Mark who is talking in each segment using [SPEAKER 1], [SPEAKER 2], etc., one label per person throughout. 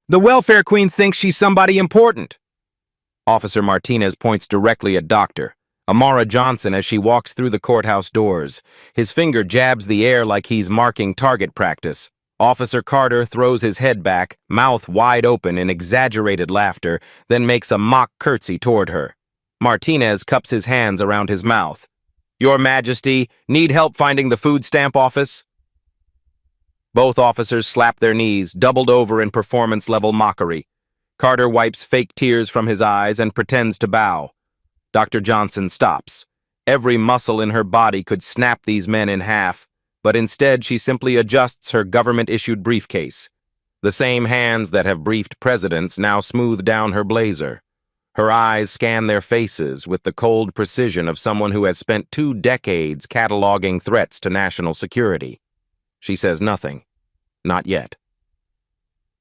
[SPEAKER 1] The welfare queen thinks she's somebody important. Officer Martinez points directly at Dr. Amara Johnson as she walks through the courthouse doors. His finger jabs the air like he's marking target practice. Officer Carter throws his head back, mouth wide open in exaggerated laughter, then makes a mock curtsy toward her. Martinez cups his hands around his mouth. Your Majesty, need help finding the food stamp office? Both officers slap their knees, doubled over in performance-level mockery. Carter wipes fake tears from his eyes and pretends to bow. Dr. Johnson stops. Every muscle in her body could snap these men in half, but instead she simply adjusts her government-issued briefcase. The same hands that have briefed presidents now smooth down her blazer. Her eyes scan their faces with the cold precision of someone who has spent 2 decades cataloging threats to national security. She says nothing. Not yet.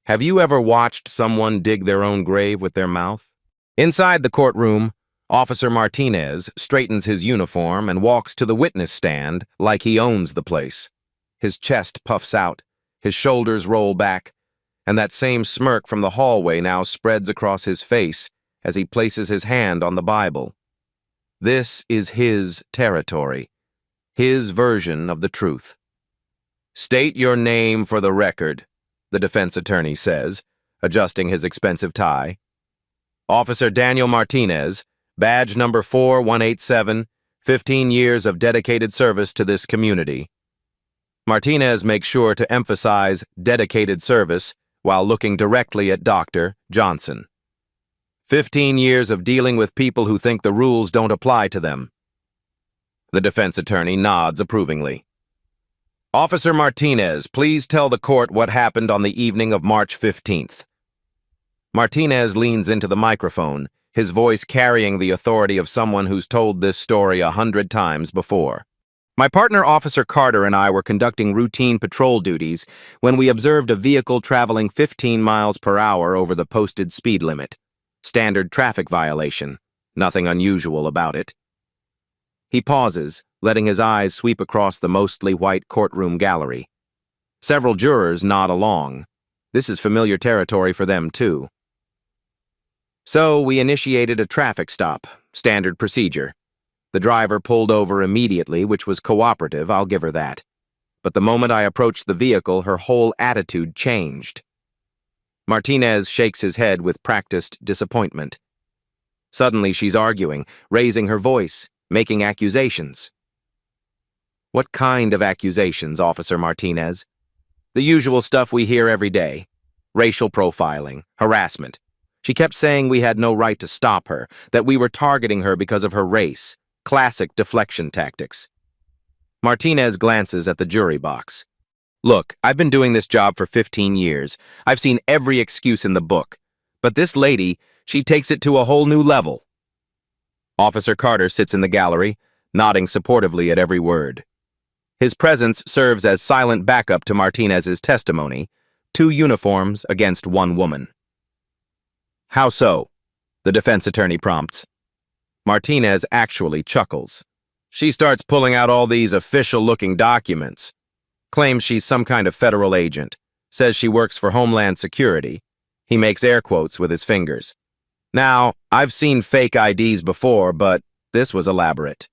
[SPEAKER 1] Have you ever watched someone dig their own grave with their mouth? Inside the courtroom, Officer Martinez straightens his uniform and walks to the witness stand like he owns the place. His chest puffs out, his shoulders roll back, and that same smirk from the hallway now spreads across his face as he places his hand on the Bible. This is his territory, his version of the truth. State your name for the record, the defense attorney says, adjusting his expensive tie. Officer Daniel Martinez, badge number 4187, 15 years of dedicated service to this community. Martinez makes sure to emphasize dedicated service while looking directly at Dr. Johnson. 15 years of dealing with people who think the rules don't apply to them. The defense attorney nods approvingly. Officer Martinez, please tell the court what happened on the evening of March 15th. Martinez leans into the microphone, his voice carrying the authority of someone who's told this story 100 times before. My partner, Officer Carter, and I were conducting routine patrol duties when we observed a vehicle traveling 15 miles per hour over the posted speed limit. Standard traffic violation. Nothing unusual about it. He pauses, letting his eyes sweep across the mostly white courtroom gallery. Several jurors nod along. This is familiar territory for them, too. So we initiated a traffic stop, standard procedure. The driver pulled over immediately, which was cooperative, I'll give her that. But the moment I approached the vehicle, her whole attitude changed. Martinez shakes his head with practiced disappointment. Suddenly she's arguing, raising her voice, making accusations. What kind of accusations, Officer Martinez? The usual stuff we hear every day. Racial profiling, harassment. She kept saying we had no right to stop her, that we were targeting her because of her race. Classic deflection tactics. Martinez glances at the jury box. Look, I've been doing this job for 15 years. I've seen every excuse in the book. But this lady, she takes it to a whole new level. Officer Carter sits in the gallery, nodding supportively at every word. His presence serves as silent backup to Martinez's testimony, 2 uniforms against 1 woman. How so? The defense attorney prompts. Martinez actually chuckles. She starts pulling out all these official-looking documents. Claims she's some kind of federal agent. Says she works for Homeland Security. He makes air quotes with his fingers. Now, I've seen fake IDs before, but this was elaborate.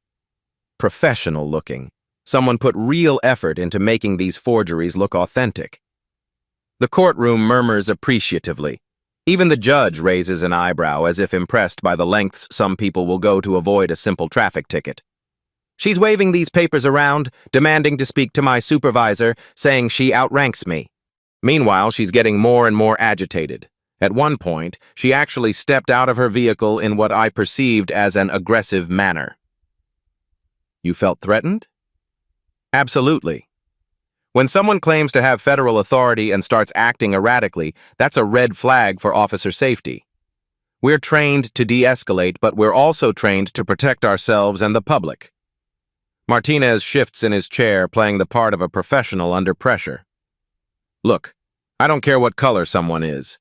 [SPEAKER 1] Professional-looking. Someone put real effort into making these forgeries look authentic. The courtroom murmurs appreciatively. Even the judge raises an eyebrow as if impressed by the lengths some people will go to avoid a simple traffic ticket. She's waving these papers around, demanding to speak to my supervisor, saying she outranks me. Meanwhile, she's getting more and more agitated. At one point, she actually stepped out of her vehicle in what I perceived as an aggressive manner. You felt threatened? Absolutely. When someone claims to have federal authority and starts acting erratically, that's a red flag for officer safety. We're trained to de-escalate, but we're also trained to protect ourselves and the public. Martinez shifts in his chair, playing the part of a professional under pressure. Look, I don't care what color someone is.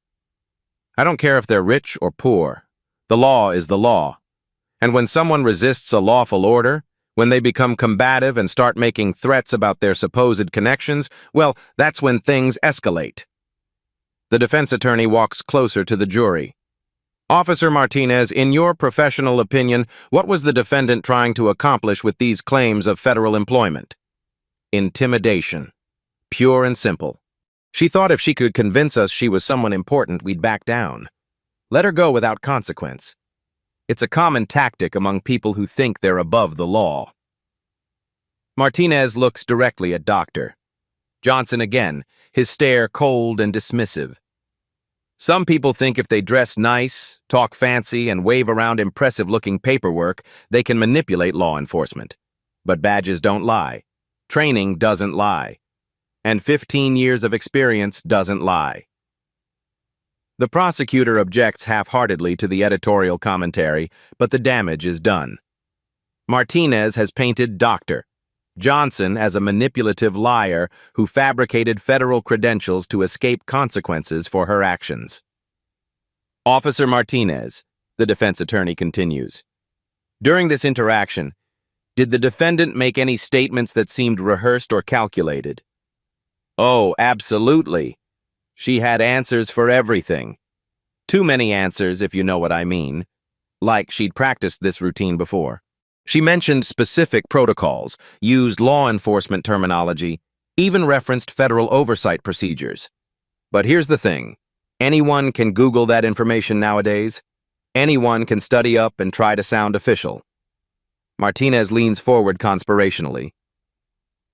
[SPEAKER 1] I don't care if they're rich or poor. The law is the law. And when someone resists a lawful order, when they become combative and start making threats about their supposed connections, well, that's when things escalate. The defense attorney walks closer to the jury. Officer Martinez, in your professional opinion, what was the defendant trying to accomplish with these claims of federal employment? Intimidation. Pure and simple. She thought if she could convince us she was someone important, we'd back down. Let her go without consequence. It's a common tactic among people who think they're above the law. Martinez looks directly at Dr. Johnson again, his stare cold and dismissive. Some people think if they dress nice, talk fancy, and wave around impressive-looking paperwork, they can manipulate law enforcement. But badges don't lie. Training doesn't lie. And 15 years of experience doesn't lie. The prosecutor objects half-heartedly to the editorial commentary, but the damage is done. Martinez has painted Dr. Johnson as a manipulative liar who fabricated federal credentials to escape consequences for her actions. Officer Martinez, the defense attorney continues. During this interaction, did the defendant make any statements that seemed rehearsed or calculated? Oh, absolutely. She had answers for everything. Too many answers, if you know what I mean. Like she'd practiced this routine before. She mentioned specific protocols, used law enforcement terminology, even referenced federal oversight procedures. But here's the thing. Anyone can Google that information nowadays. Anyone can study up and try to sound official. Martinez leans forward conspirationally.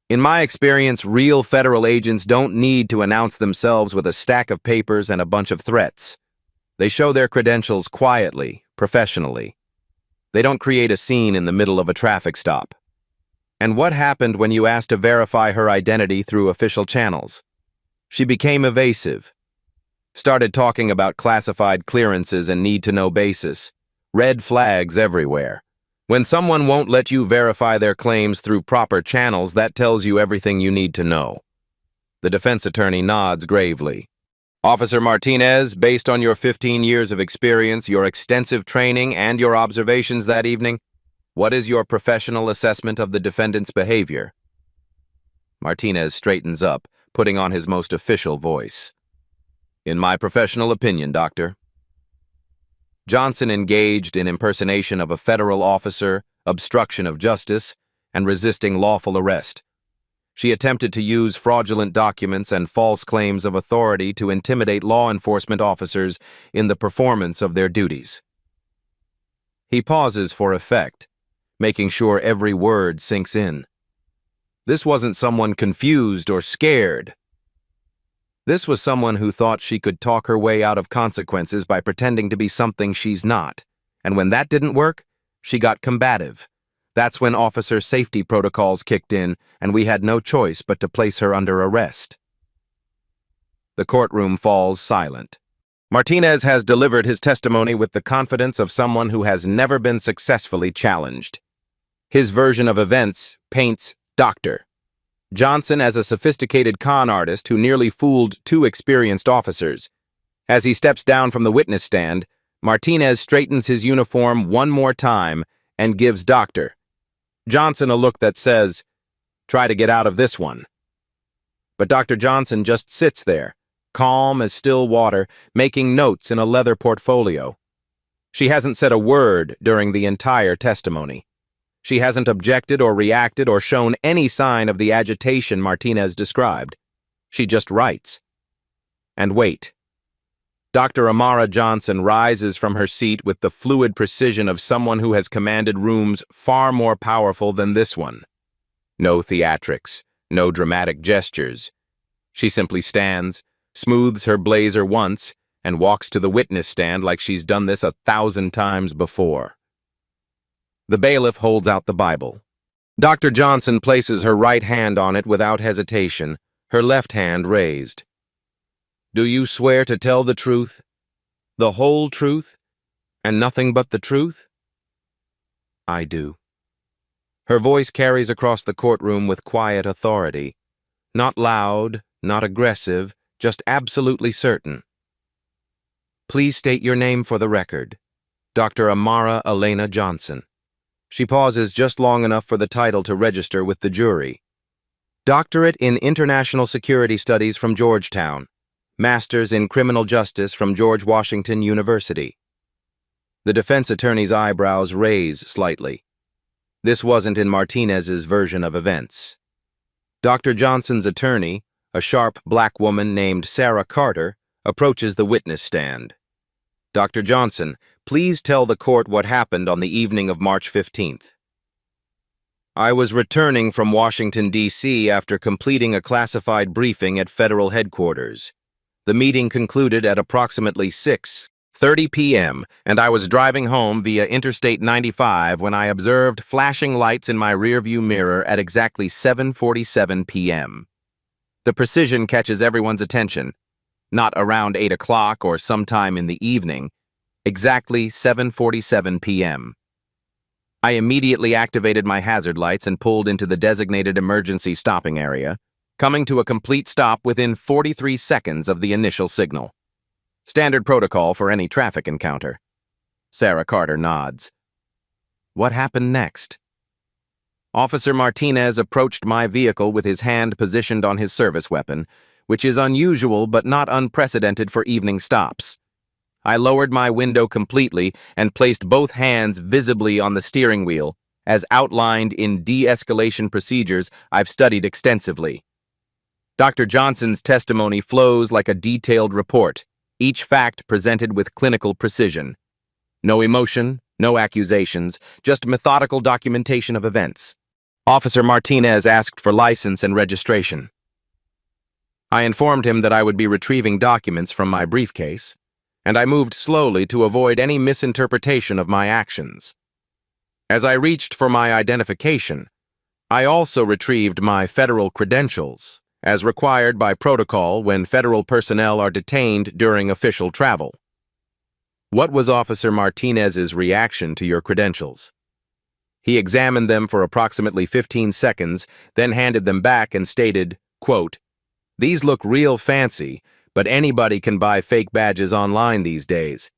[SPEAKER 1] In my experience, real federal agents don't need to announce themselves with a stack of papers and a bunch of threats. They show their credentials quietly, professionally. They don't create a scene in the middle of a traffic stop. And what happened when you asked to verify her identity through official channels? She became evasive. Started talking about classified clearances and need-to-know basis. Red flags everywhere. When someone won't let you verify their claims through proper channels, that tells you everything you need to know. The defense attorney nods gravely. Officer Martinez, based on your 15 years of experience, your extensive training, and your observations that evening, what is your professional assessment of the defendant's behavior? Martinez straightens up, putting on his most official voice. In my professional opinion, Doctor. Johnson engaged in impersonation of a federal officer, obstruction of justice, and resisting lawful arrest. She attempted to use fraudulent documents and false claims of authority to intimidate law enforcement officers in the performance of their duties. He pauses for effect, making sure every word sinks in. This wasn't someone confused or scared. This was someone who thought she could talk her way out of consequences by pretending to be something she's not. And when that didn't work, she got combative. That's when officer safety protocols kicked in, and we had no choice but to place her under arrest. The courtroom falls silent. Martinez has delivered his testimony with the confidence of someone who has never been successfully challenged. His version of events paints Dr. Johnson as a sophisticated con artist who nearly fooled two experienced officers. As he steps down from the witness stand, Martinez straightens his uniform one more time and gives Dr. Johnson a look that says, "Try to get out of this one." But Dr. Johnson just sits there, calm as still water, making notes in a leather portfolio. She hasn't said a word during the entire testimony. She hasn't objected or reacted or shown any sign of the agitation Martinez described. She just writes. And wait. Dr. Amara Johnson rises from her seat with the fluid precision of someone who has commanded rooms far more powerful than this one. No theatrics, no dramatic gestures. She simply stands, smooths her blazer once, and walks to the witness stand like she's done this 1,000 times before. The bailiff holds out the Bible. Dr. Johnson places her right hand on it without hesitation, her left hand raised. Do you swear to tell the truth, the whole truth, and nothing but the truth? I do. Her voice carries across the courtroom with quiet authority. Not loud, not aggressive, just absolutely certain. Please state your name for the record. Dr. Amara Elena Johnson. She pauses just long enough for the title to register with the jury. Doctorate in International Security Studies from Georgetown. Master's in Criminal Justice from George Washington University. The defense attorney's eyebrows raise slightly. This wasn't in Martinez's version of events. Dr. Johnson's attorney, a sharp black woman named Sarah Carter, approaches the witness stand. Dr. Johnson, please tell the court what happened on the evening of March 15th. I was returning from Washington, D.C. after completing a classified briefing at federal headquarters. The meeting concluded at approximately 6:30 p.m., and I was driving home via Interstate 95 when I observed flashing lights in my rearview mirror at exactly 7:47 p.m. The precision catches everyone's attention. Not around 8 o'clock or sometime in the evening, exactly 7:47 p.m. I immediately activated my hazard lights and pulled into the designated emergency stopping area, coming to a complete stop within 43 seconds of the initial signal. Standard protocol for any traffic encounter. Sarah Carter nods. What happened next? Officer Martinez approached my vehicle with his hand positioned on his service weapon, which is unusual but not unprecedented for evening stops. I lowered my window completely and placed both hands visibly on the steering wheel, as outlined in de-escalation procedures I've studied extensively. Dr. Johnson's testimony flows like a detailed report, each fact presented with clinical precision. No emotion, no accusations, just methodical documentation of events. Officer Martinez asked for license and registration. I informed him that I would be retrieving documents from my briefcase, and I moved slowly to avoid any misinterpretation of my actions. As I reached for my identification, I also retrieved my federal credentials, as required by protocol when federal personnel are detained during official travel. What was Officer Martinez's reaction to your credentials? He examined them for approximately 15 seconds, then handed them back and stated, quote, "These look real fancy, but anybody can buy fake badges online these days."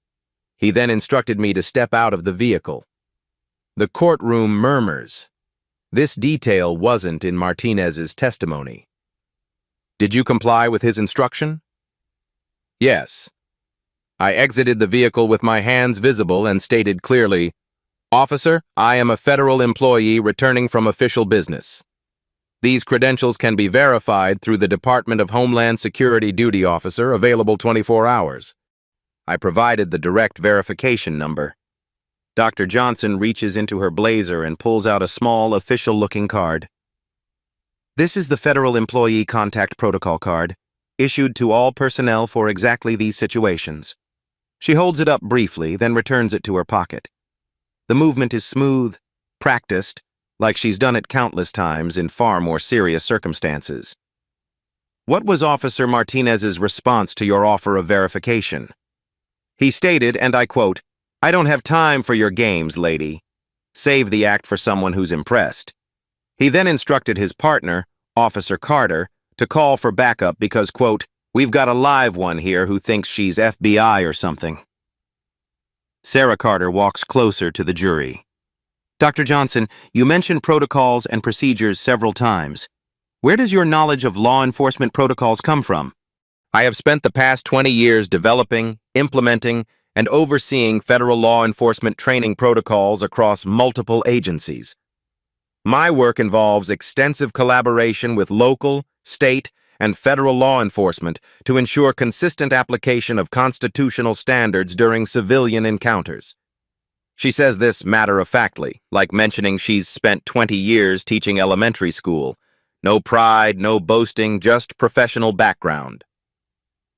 [SPEAKER 1] He then instructed me to step out of the vehicle. The courtroom murmurs. This detail wasn't in Martinez's testimony. Did you comply with his instruction? Yes. I exited the vehicle with my hands visible and stated clearly, "Officer, I am a federal employee returning from official business. These credentials can be verified through the Department of Homeland Security duty officer, available 24 hours. I provided the direct verification number. Dr. Johnson reaches into her blazer and pulls out a small, official-looking card. This is the Federal Employee Contact Protocol card, issued to all personnel for exactly these situations. She holds it up briefly, then returns it to her pocket. The movement is smooth, practiced, like she's done it countless times in far more serious circumstances. What was Officer Martinez's response to your offer of verification? He stated, and I quote, "I don't have time for your games, lady. Save the act for someone who's impressed." He then instructed his partner, Officer Carter, to call for backup because, quote, "We've got a live one here who thinks she's FBI or something." Sarah Carter walks closer to the jury. Dr. Johnson, you mentioned protocols and procedures several times. Where does your knowledge of law enforcement protocols come from? I have spent the past 20 years developing, implementing, and overseeing federal law enforcement training protocols across multiple agencies. My work involves extensive collaboration with local, state, and federal law enforcement to ensure consistent application of constitutional standards during civilian encounters. She says this matter-of-factly, like mentioning she's spent 20 years teaching elementary school. No pride, no boasting, just professional background.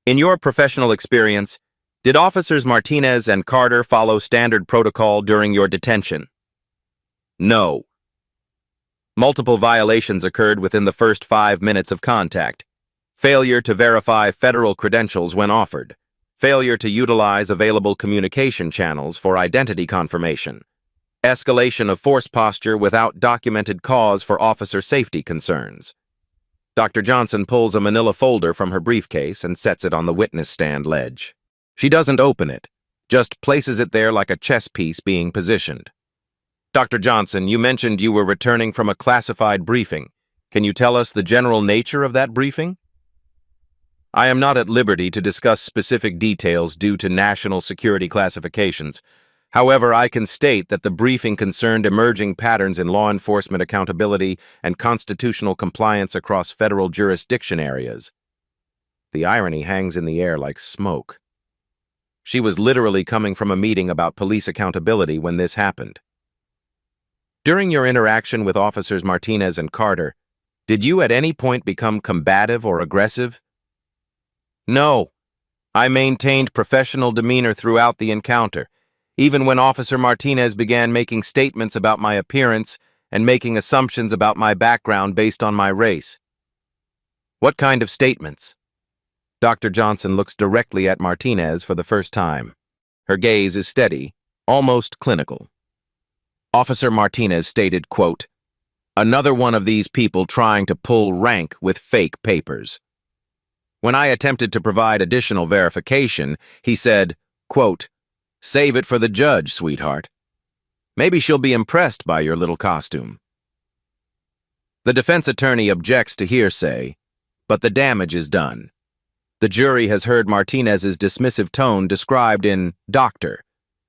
[SPEAKER 1] In your professional experience, did Officers Martinez and Carter follow standard protocol during your detention? No. Multiple violations occurred within the first 5 minutes of contact. Failure to verify federal credentials when offered. Failure to utilize available communication channels for identity confirmation. Escalation of force posture without documented cause for officer safety concerns. Dr. Johnson pulls a manila folder from her briefcase and sets it on the witness stand ledge. She doesn't open it, just places it there like a chess piece being positioned. Dr. Johnson, you mentioned you were returning from a classified briefing. Can you tell us the general nature of that briefing? I am not at liberty to discuss specific details due to national security classifications. However, I can state that the briefing concerned emerging patterns in law enforcement accountability and constitutional compliance across federal jurisdiction areas. The irony hangs in the air like smoke. She was literally coming from a meeting about police accountability when this happened. During your interaction with Officers Martinez and Carter, did you at any point become combative or aggressive? No. I maintained professional demeanor throughout the encounter, even when Officer Martinez began making statements about my appearance and making assumptions about my background based on my race. What kind of statements? Dr. Johnson looks directly at Martinez for the first time. Her gaze is steady, almost clinical. Officer Martinez stated, quote, "Another one of these people trying to pull rank with fake papers." When I attempted to provide additional verification, he said, quote, "Save it for the judge, sweetheart. Maybe she'll be impressed by your little costume." The defense attorney objects to hearsay, but the damage is done. The jury has heard Martinez's dismissive tone described in Dr.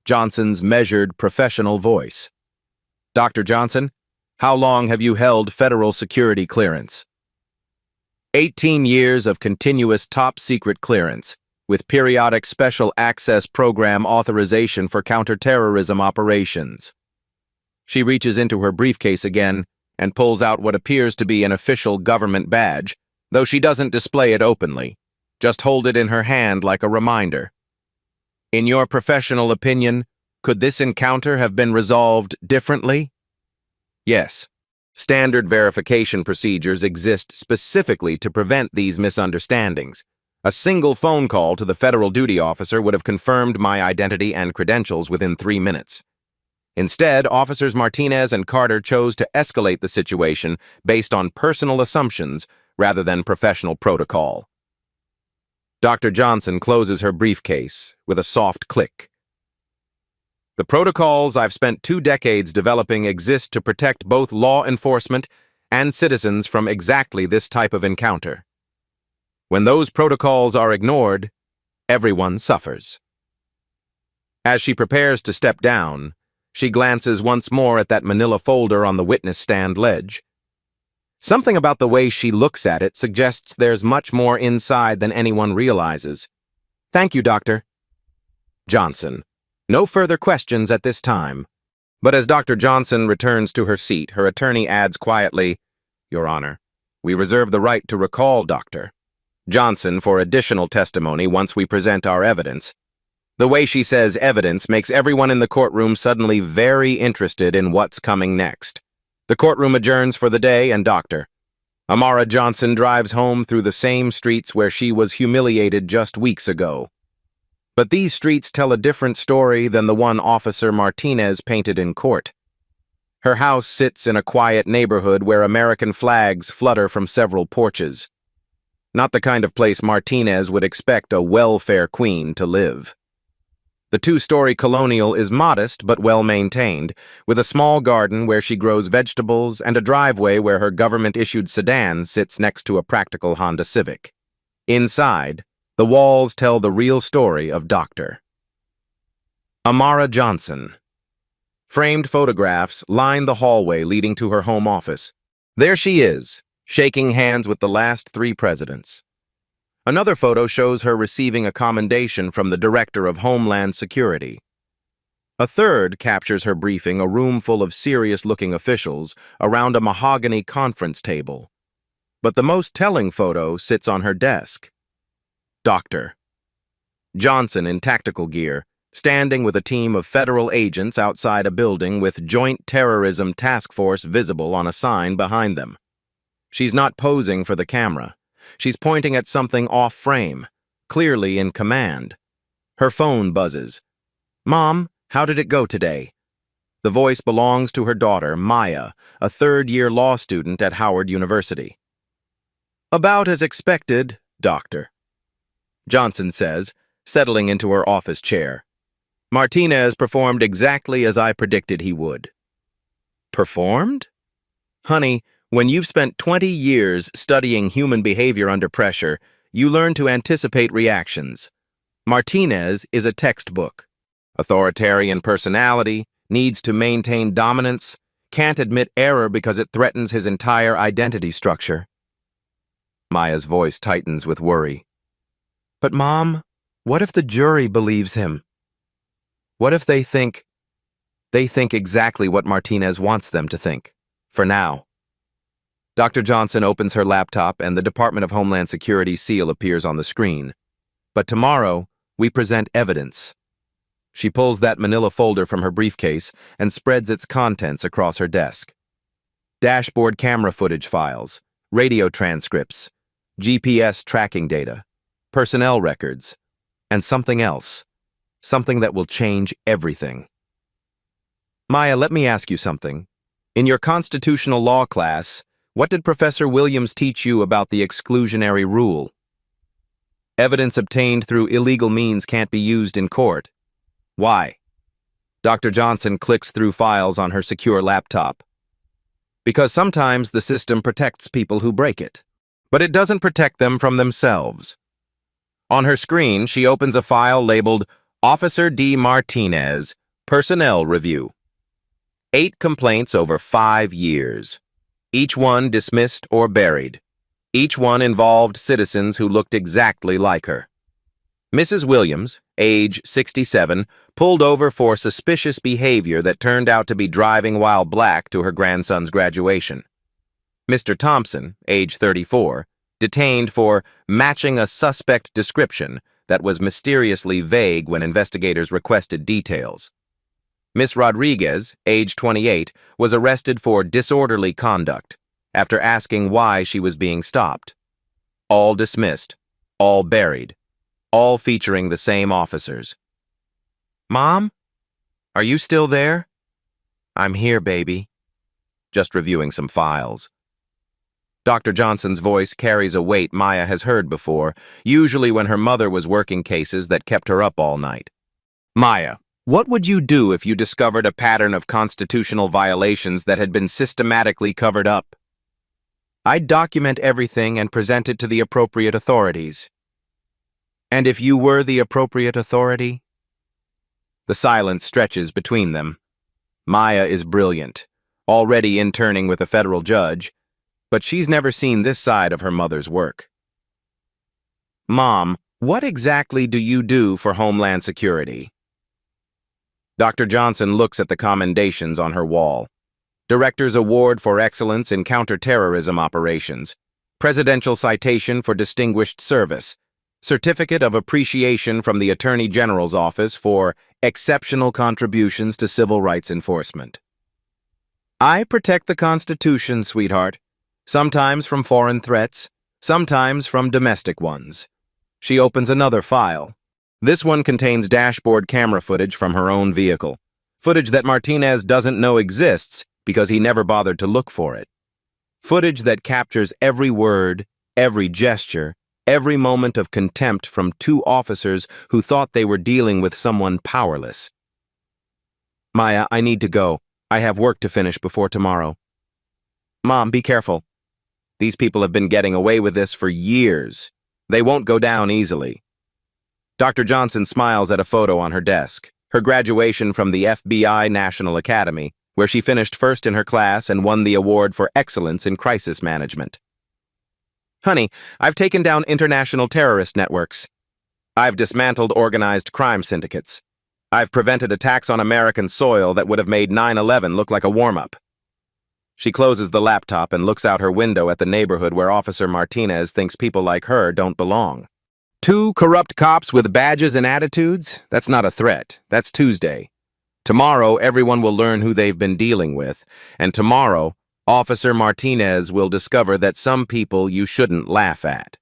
[SPEAKER 1] Johnson's measured professional voice. Dr. Johnson, how long have you held federal security clearance? 18 years of continuous top-secret clearance, with periodic Special Access Program authorization for counterterrorism operations. She reaches into her briefcase again and pulls out what appears to be an official government badge, though she doesn't display it openly. Just hold it in her hand like a reminder. In your professional opinion, could this encounter have been resolved differently? Yes. Standard verification procedures exist specifically to prevent these misunderstandings. A single phone call to the federal duty officer would have confirmed my identity and credentials within 3 minutes. Instead, Officers Martinez and Carter chose to escalate the situation based on personal assumptions rather than professional protocol. Dr. Johnson closes her briefcase with a soft click. The protocols I've spent 2 decades developing exist to protect both law enforcement and citizens from exactly this type of encounter. When those protocols are ignored, everyone suffers. As she prepares to step down, she glances once more at that manila folder on the witness stand ledge. Something about the way she looks at it suggests there's much more inside than anyone realizes. Thank you, Dr. Johnson. No further questions at this time. But as Dr. Johnson returns to her seat, her attorney adds quietly, Your Honor, we reserve the right to recall Dr. Johnson for additional testimony once we present our evidence. The way she says evidence makes everyone in the courtroom suddenly very interested in what's coming next. The courtroom adjourns for the day, and Dr. Amara Johnson drives home through the same streets where she was humiliated just weeks ago. But these streets tell a different story than the one Officer Martinez painted in court. Her house sits in a quiet neighborhood where American flags flutter from several porches. Not the kind of place Martinez would expect a welfare queen to live. The 2-story colonial is modest but well-maintained, with a small garden where she grows vegetables and a driveway where her government-issued sedan sits next to a practical Honda Civic. Inside, the walls tell the real story of Dr. Amara Johnson. Framed photographs line the hallway leading to her home office. There she is, shaking hands with the last 3 presidents. Another photo shows her receiving a commendation from the Director of Homeland Security. A third captures her briefing a room full of serious-looking officials around a mahogany conference table. But the most telling photo sits on her desk. Dr. Johnson in tactical gear, standing with a team of federal agents outside a building with Joint Terrorism Task Force visible on a sign behind them. She's not posing for the camera. She's pointing at something off-frame, clearly in command. Her phone buzzes. Mom, how did it go today? The voice belongs to her daughter, Maya, a 3rd-year law student at Howard University. About as expected, Doctor. Johnson says, settling into her office chair. Martinez performed exactly as I predicted he would. Performed? Honey, when you've spent 20 years studying human behavior under pressure, you learn to anticipate reactions. Martinez is a textbook. Authoritarian personality, needs to maintain dominance, can't admit error because it threatens his entire identity structure. Maya's voice tightens with worry. But Mom, what if the jury believes him? What if they think exactly what Martinez wants them to think, for now? Dr. Johnson opens her laptop and the Department of Homeland Security seal appears on the screen. But tomorrow, we present evidence. She pulls that manila folder from her briefcase and spreads its contents across her desk. Dashboard camera footage files, radio transcripts, GPS tracking data, personnel records, and something else. Something that will change everything. Maya, let me ask you something. In your constitutional law class, what did Professor Williams teach you about the exclusionary rule? Evidence obtained through illegal means can't be used in court. Why? Dr. Johnson clicks through files on her secure laptop. Because sometimes the system protects people who break it, but it doesn't protect them from themselves. On her screen, she opens a file labeled Officer D. Martinez, Personnel Review. 8 complaints over 5 years. Each one dismissed or buried. Each one involved citizens who looked exactly like her. Mrs. Williams, age 67, pulled over for suspicious behavior that turned out to be driving while black to her grandson's graduation. Mr. Thompson, age 34, detained for matching a suspect description that was mysteriously vague when investigators requested details. Miss Rodriguez, age 28, was arrested for disorderly conduct after asking why she was being stopped. All dismissed, all buried, all featuring the same officers. Mom? Are you still there? I'm here, baby. Just reviewing some files. Dr. Johnson's voice carries a weight Maya has heard before, usually when her mother was working cases that kept her up all night. Maya, what would you do if you discovered a pattern of constitutional violations that had been systematically covered up? I'd document everything and present it to the appropriate authorities. And if you were the appropriate authority? The silence stretches between them. Maya is brilliant, already interning with a federal judge, but she's never seen this side of her mother's work. Mom, what exactly do you do for Homeland Security? Dr. Johnson looks at the commendations on her wall. Director's Award for Excellence in Counterterrorism Operations, Presidential Citation for Distinguished Service, Certificate of Appreciation from the Attorney General's Office for Exceptional Contributions to Civil Rights Enforcement. I protect the Constitution, sweetheart, sometimes from foreign threats, sometimes from domestic ones. She opens another file. This one contains dashboard camera footage from her own vehicle, footage that Martinez doesn't know exists because he never bothered to look for it. Footage that captures every word, every gesture, every moment of contempt from 2 officers who thought they were dealing with someone powerless. Maya, I need to go. I have work to finish before tomorrow. Mom, be careful. These people have been getting away with this for years. They won't go down easily. Dr. Johnson smiles at a photo on her desk, her graduation from the FBI National Academy, where she finished first in her class and won the award for excellence in crisis management. Honey, I've taken down international terrorist networks. I've dismantled organized crime syndicates. I've prevented attacks on American soil that would have made 9/11 look like a warm-up. She closes the laptop and looks out her window at the neighborhood where Officer Martinez thinks people like her don't belong. 2 corrupt cops with badges and attitudes? That's not a threat. That's Tuesday. Tomorrow, everyone will learn who they've been dealing with, and tomorrow, Officer Martinez will discover that some people you shouldn't laugh at.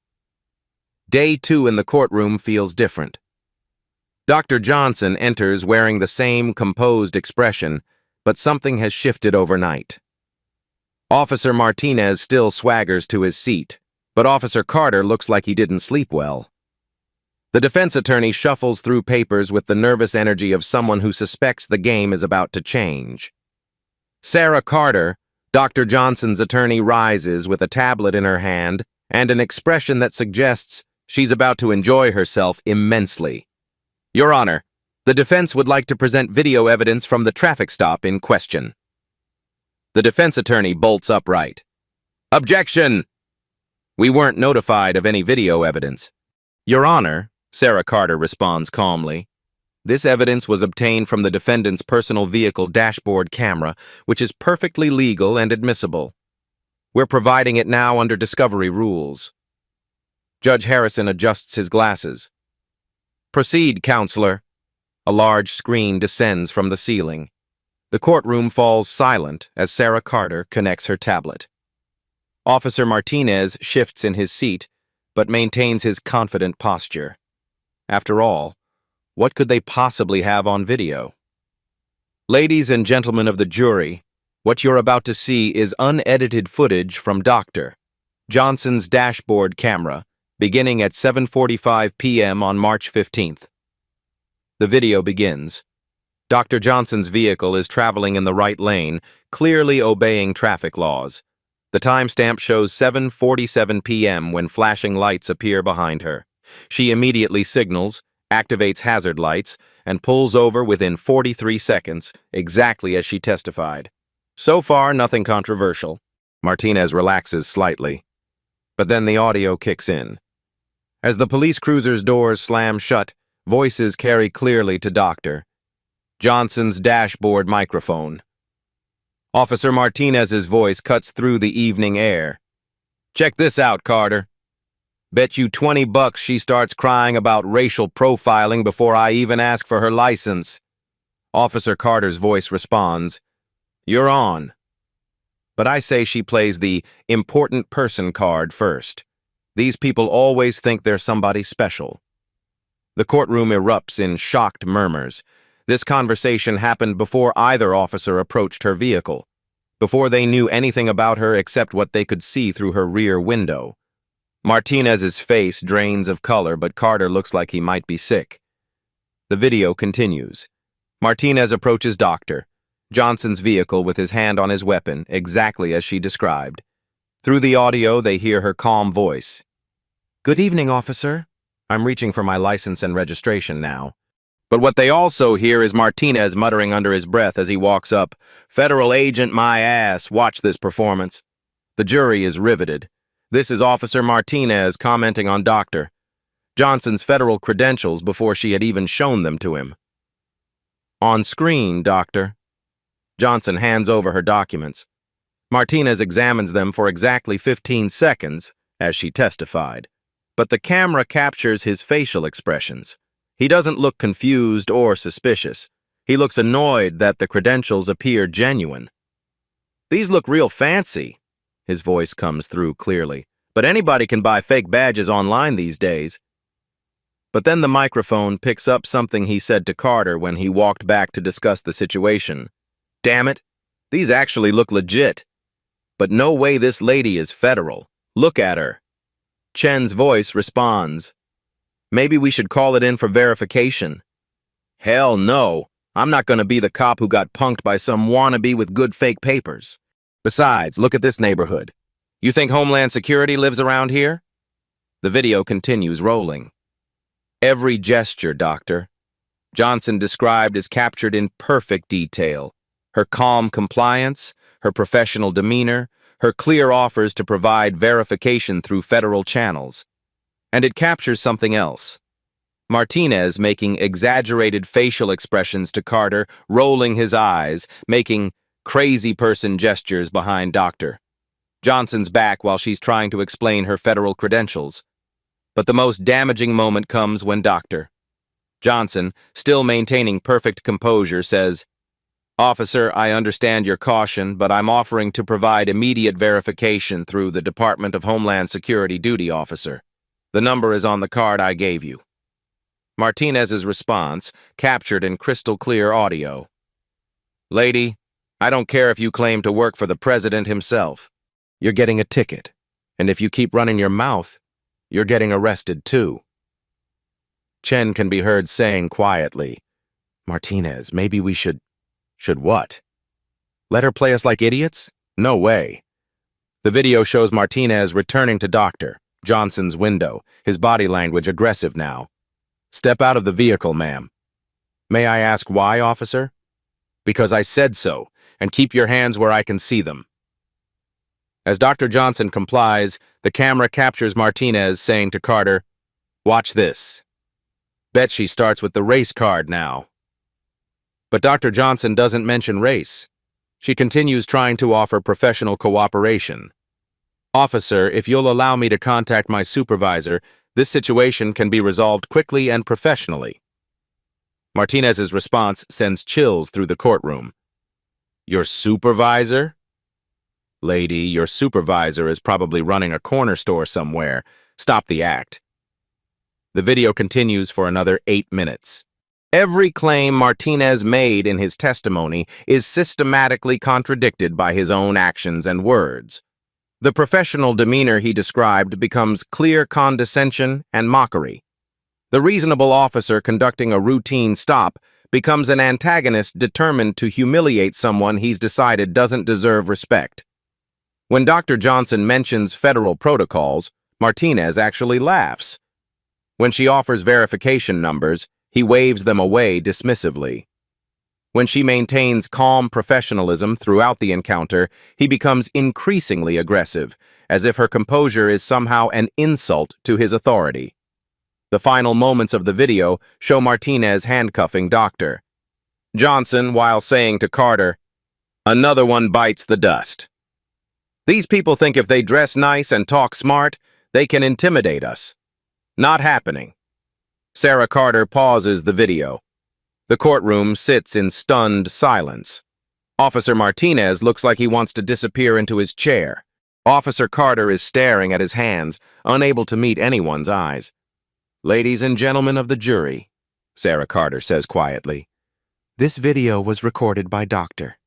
[SPEAKER 1] Day 2 in the courtroom feels different. Dr. Johnson enters wearing the same composed expression, but something has shifted overnight. Officer Martinez still swaggers to his seat, but Officer Carter looks like he didn't sleep well. The defense attorney shuffles through papers with the nervous energy of someone who suspects the game is about to change. Sarah Carter, Dr. Johnson's attorney, rises with a tablet in her hand and an expression that suggests She's about to enjoy herself immensely. Your Honor, the defense would like to present video evidence from the traffic stop in question. The defense attorney bolts upright. Objection! We weren't notified of any video evidence. Your Honor, Sarah Carter responds calmly. This evidence was obtained from the defendant's personal vehicle dashboard camera, which is perfectly legal and admissible. We're providing it now under discovery rules. Judge Harrison adjusts his glasses. Proceed, counselor. A large screen descends from the ceiling. The courtroom falls silent as Sarah Carter connects her tablet. Officer Martinez shifts in his seat, but maintains his confident posture. After all, what could they possibly have on video? Ladies and gentlemen of the jury, what you're about to see is unedited footage from Dr. Johnson's dashboard camera, beginning at 7:45 p.m. on March 15th. The video begins. Dr. Johnson's vehicle is traveling in the right lane, clearly obeying traffic laws. The timestamp shows 7:47 p.m. when flashing lights appear behind her. She immediately signals, activates hazard lights, and pulls over within 43 seconds, exactly as she testified. So far, nothing controversial. Martinez relaxes slightly. But then the audio kicks in. As the police cruiser's doors slam shut, voices carry clearly to Dr. Johnson's dashboard microphone. Officer Martinez's voice cuts through the evening air. Check this out, Carter. Bet you $20 she starts crying about racial profiling before I even ask for her license. Officer Carter's voice responds, You're on. But I say she plays the important person card first. These people always think they're somebody special. The courtroom erupts in shocked murmurs. This conversation happened before either officer approached her vehicle, before they knew anything about her except what they could see through her rear window. Martinez's face drains of color, but Carter looks like he might be sick. The video continues. Martinez approaches Dr. Johnson's vehicle with his hand on his weapon, exactly as she described. Through the audio, they hear her calm voice. Good evening, officer. I'm reaching for my license and registration now. But what they also hear is Martinez muttering under his breath as he walks up, Federal agent my ass, watch this performance. The jury is riveted. This is Officer Martinez commenting on Dr. Johnson's federal credentials before she had even shown them to him. On screen, Doctor. Johnson hands over her documents. Martinez examines them for exactly 15 seconds, as she testified. But the camera captures his facial expressions. He doesn't look confused or suspicious. He looks annoyed that the credentials appear genuine. These look real fancy. His voice comes through clearly. But anybody can buy fake badges online these days. But then the microphone picks up something he said to Carter when he walked back to discuss the situation. Damn it, these actually look legit. But no way this lady is federal. Look at her. Chen's voice responds. Maybe we should call it in for verification. Hell no. I'm not going to be the cop who got punked by some wannabe with good fake papers. Besides, look at this neighborhood. You think Homeland Security lives around here? The video continues rolling. Every gesture, Doctor. Johnson described is captured in perfect detail. Her calm compliance, her professional demeanor, her clear offers to provide verification through federal channels. And it captures something else. Martinez making exaggerated facial expressions to Carter, rolling his eyes, making crazy person gestures behind Dr. Johnson's back while she's trying to explain her federal credentials. But the most damaging moment comes when Dr. Johnson, still maintaining perfect composure, says, Officer, I understand your caution, but I'm offering to provide immediate verification through the Department of Homeland Security duty officer. The number is on the card I gave you. Martinez's response, captured in crystal clear audio. Lady, I don't care if you claim to work for the president himself. You're getting a ticket, and if you keep running your mouth, you're getting arrested too. Chen can be heard saying quietly, Martinez, maybe we should what? Let her play us like idiots? No way. The video shows Martinez returning to Dr. Johnson's window, his body language aggressive now. "Step out of the vehicle, ma'am." "May I ask why, officer?" "Because I said so, and keep your hands where I can see them." As Dr. Johnson complies, the camera captures Martinez saying to Carter, "Watch this." Bet she starts with the race card now. But Dr. Johnson doesn't mention race. She continues trying to offer professional cooperation. "Officer, if you'll allow me to contact my supervisor, this situation can be resolved quickly and professionally." Martinez's response sends chills through the courtroom. "Your supervisor?" "Lady, your supervisor is probably running a corner store somewhere. Stop the act." The video continues for another 8 minutes. Every claim Martinez made in his testimony is systematically contradicted by his own actions and words. The professional demeanor he described becomes clear condescension and mockery. The reasonable officer conducting a routine stop becomes an antagonist determined to humiliate someone he's decided doesn't deserve respect. When Dr. Johnson mentions federal protocols, Martinez actually laughs. When she offers verification numbers, he waves them away dismissively. When she maintains calm professionalism throughout the encounter, he becomes increasingly aggressive, as if her composure is somehow an insult to his authority. The final moments of the video show Martinez handcuffing Dr. Johnson while saying to Carter, "Another one bites the dust." These people think if they dress nice and talk smart, they can intimidate us. Not happening. Sarah Carter pauses the video. The courtroom sits in stunned silence. Officer Martinez looks like he wants to disappear into his chair. Officer Carter is staring at his hands, unable to meet anyone's eyes. "Ladies and gentlemen of the jury," Sarah Carter says quietly, "this video was recorded by Dr.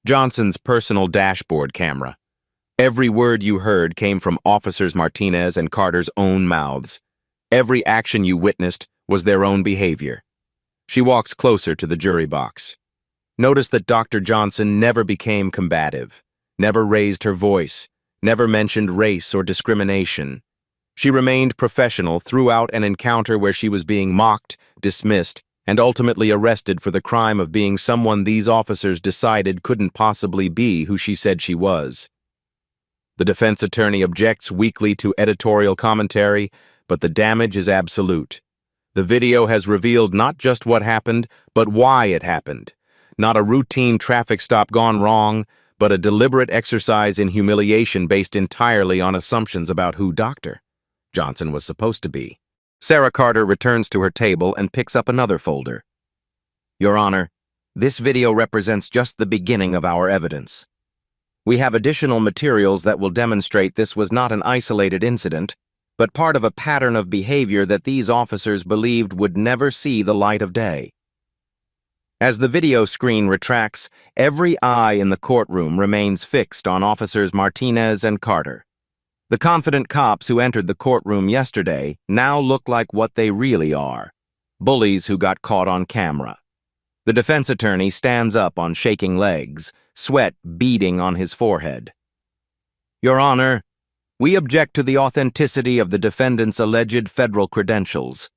[SPEAKER 1] Johnson's personal dashboard camera. Every word you heard came from Officers Martinez and Carter's own mouths. Every action you witnessed was their own behavior. She walks closer to the jury box. Notice that Dr. Johnson never became combative, never raised her voice, never mentioned race or discrimination. She remained professional throughout an encounter where she was being mocked, dismissed, and ultimately arrested for the crime of being someone these officers decided couldn't possibly be who she said she was. The defense attorney objects weakly to editorial commentary, but the damage is absolute. The video has revealed not just what happened, but why it happened. Not a routine traffic stop gone wrong, but a deliberate exercise in humiliation based entirely on assumptions about who Dr. Johnson was supposed to be. Sarah Carter returns to her table and picks up another folder. "Your Honor, this video represents just the beginning of our evidence. We have additional materials that will demonstrate this was not an isolated incident, but part of a pattern of behavior that these officers believed would never see the light of day." As the video screen retracts, every eye in the courtroom remains fixed on Officers Martinez and Carter. The confident cops who entered the courtroom yesterday now look like what they really are: bullies who got caught on camera. The defense attorney stands up on shaking legs, sweat beading on his forehead. "Your Honor, we object to the authenticity of the defendant's alleged federal credentials.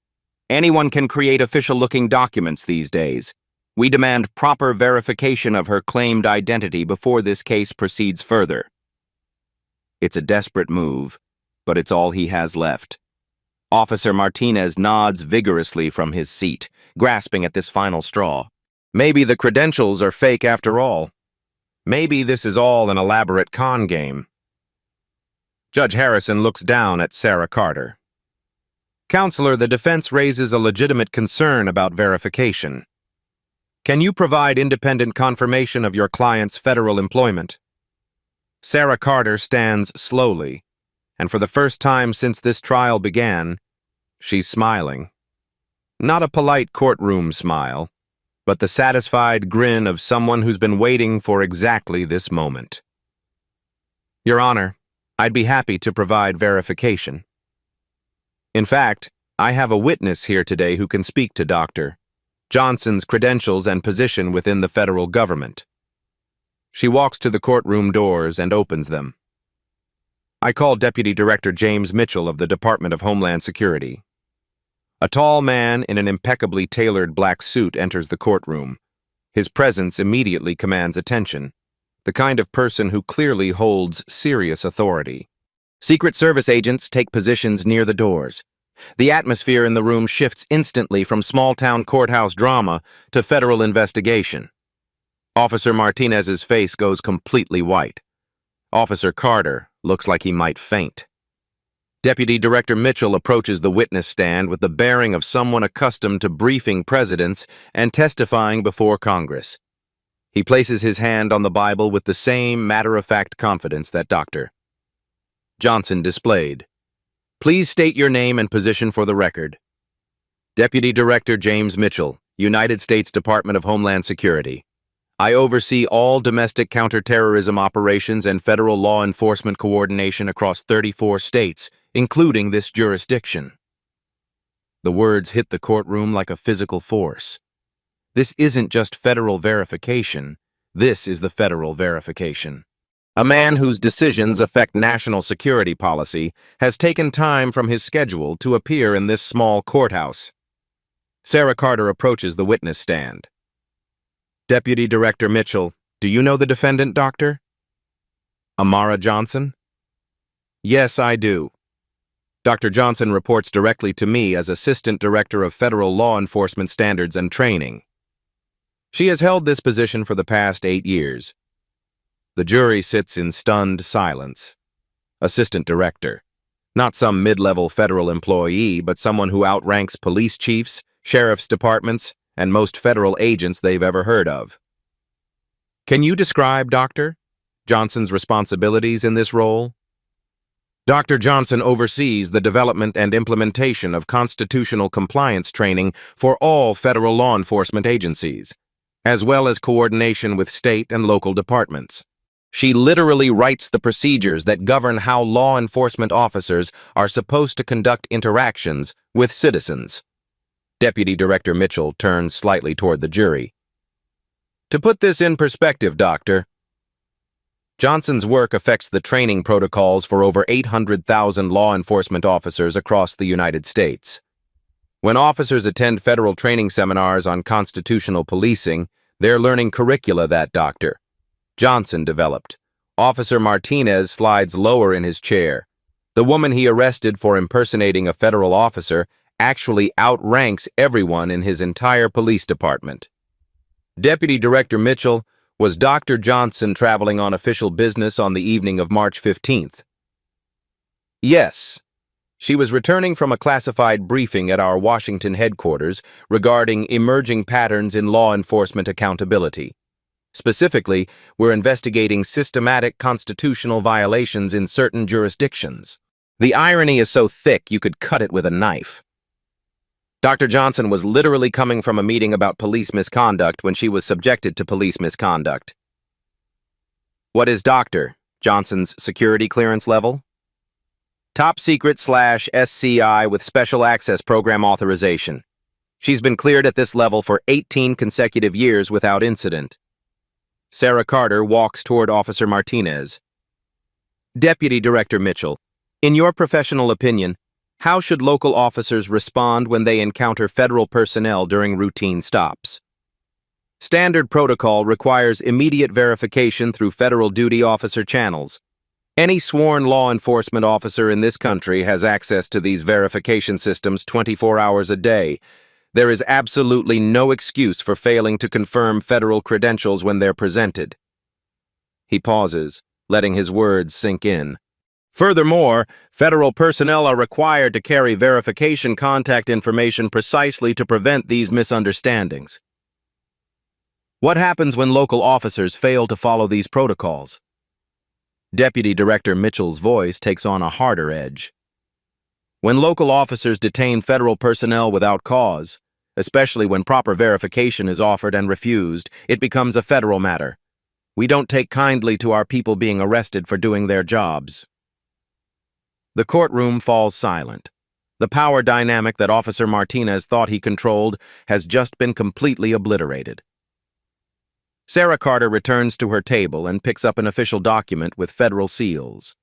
[SPEAKER 1] Anyone can create official-looking documents these days. We demand proper verification of her claimed identity before this case proceeds further." It's a desperate move, but it's all he has left. Officer Martinez nods vigorously from his seat, grasping at this final straw. Maybe the credentials are fake after all. Maybe this is all an elaborate con game. Judge Harrison looks down at Sarah Carter. "Counselor, the defense raises a legitimate concern about verification. Can you provide independent confirmation of your client's federal employment?" Sarah Carter stands slowly, and for the first time since this trial began, she's smiling. Not a polite courtroom smile, but the satisfied grin of someone who's been waiting for exactly this moment. "Your Honor, I'd be happy to provide verification. In fact, I have a witness here today who can speak to Dr. Johnson's credentials and position within the federal government." She walks to the courtroom doors and opens them. I call Deputy Director James Mitchell of the Department of Homeland Security. A tall man in an impeccably tailored black suit enters the courtroom. His presence immediately commands attention, the kind of person who clearly holds serious authority. Secret Service agents take positions near the doors. The atmosphere in the room shifts instantly from small-town courthouse drama to federal investigation. Officer Martinez's face goes completely white. Officer Carter looks like he might faint. Deputy Director Mitchell approaches the witness stand with the bearing of someone accustomed to briefing presidents and testifying before Congress. He places his hand on the Bible with the same matter-of-fact confidence that Dr. Johnson displayed. Please state your name and position for the record. Deputy Director James Mitchell, United States Department of Homeland Security. I oversee all domestic counterterrorism operations and federal law enforcement coordination across 34 states, including this jurisdiction. The words hit the courtroom like a physical force. This isn't just federal verification, this is the federal verification. A man whose decisions affect national security policy has taken time from his schedule to appear in this small courthouse. Sarah Carter approaches the witness stand. Deputy Director Mitchell, do you know the defendant, Doctor? Amara Johnson? Yes, I do. Dr. Johnson reports directly to me as Assistant Director of Federal Law Enforcement Standards and Training. She has held this position for the past 8 years. The jury sits in stunned silence. Assistant Director. Not some mid-level federal employee, but someone who outranks police chiefs, sheriff's departments, and most federal agents they've ever heard of. Can you describe, Dr. Johnson's responsibilities in this role? Dr. Johnson oversees the development and implementation of constitutional compliance training for all federal law enforcement agencies, as well as coordination with state and local departments. She literally writes the procedures that govern how law enforcement officers are supposed to conduct interactions with citizens. Deputy Director Mitchell turns slightly toward the jury. To put this in perspective, Doctor, Johnson's work affects the training protocols for over 800,000 law enforcement officers across the United States. When officers attend federal training seminars on constitutional policing, they're learning curricula that Dr. Johnson developed. Officer Martinez slides lower in his chair. The woman he arrested for impersonating a federal officer actually outranks everyone in his entire police department. Deputy Director Mitchell, was Dr. Johnson traveling on official business on the evening of March 15th? Yes. She was returning from a classified briefing at our Washington headquarters regarding emerging patterns in law enforcement accountability. Specifically, we're investigating systematic constitutional violations in certain jurisdictions. The irony is so thick you could cut it with a knife. Dr. Johnson was literally coming from a meeting about police misconduct when she was subjected to police misconduct. What is Dr. Johnson's security clearance level? Top secret/SCI with special access program authorization. She's been cleared at this level for 18 consecutive years without incident. Sarah Carter walks toward Officer Martinez. Deputy Director Mitchell, in your professional opinion, how should local officers respond when they encounter federal personnel during routine stops? Standard protocol requires immediate verification through federal duty officer channels. Any sworn law enforcement officer in this country has access to these verification systems 24 hours a day. There is absolutely no excuse for failing to confirm federal credentials when they're presented. He pauses, letting his words sink in. Furthermore, federal personnel are required to carry verification contact information precisely to prevent these misunderstandings. What happens when local officers fail to follow these protocols? Deputy Director Mitchell's voice takes on a harder edge. When local officers detain federal personnel without cause, especially when proper verification is offered and refused, it becomes a federal matter. We don't take kindly to our people being arrested for doing their jobs. The courtroom falls silent. The power dynamic that Officer Martinez thought he controlled has just been completely obliterated. Sarah Carter returns to her table and picks up an official document with federal seals.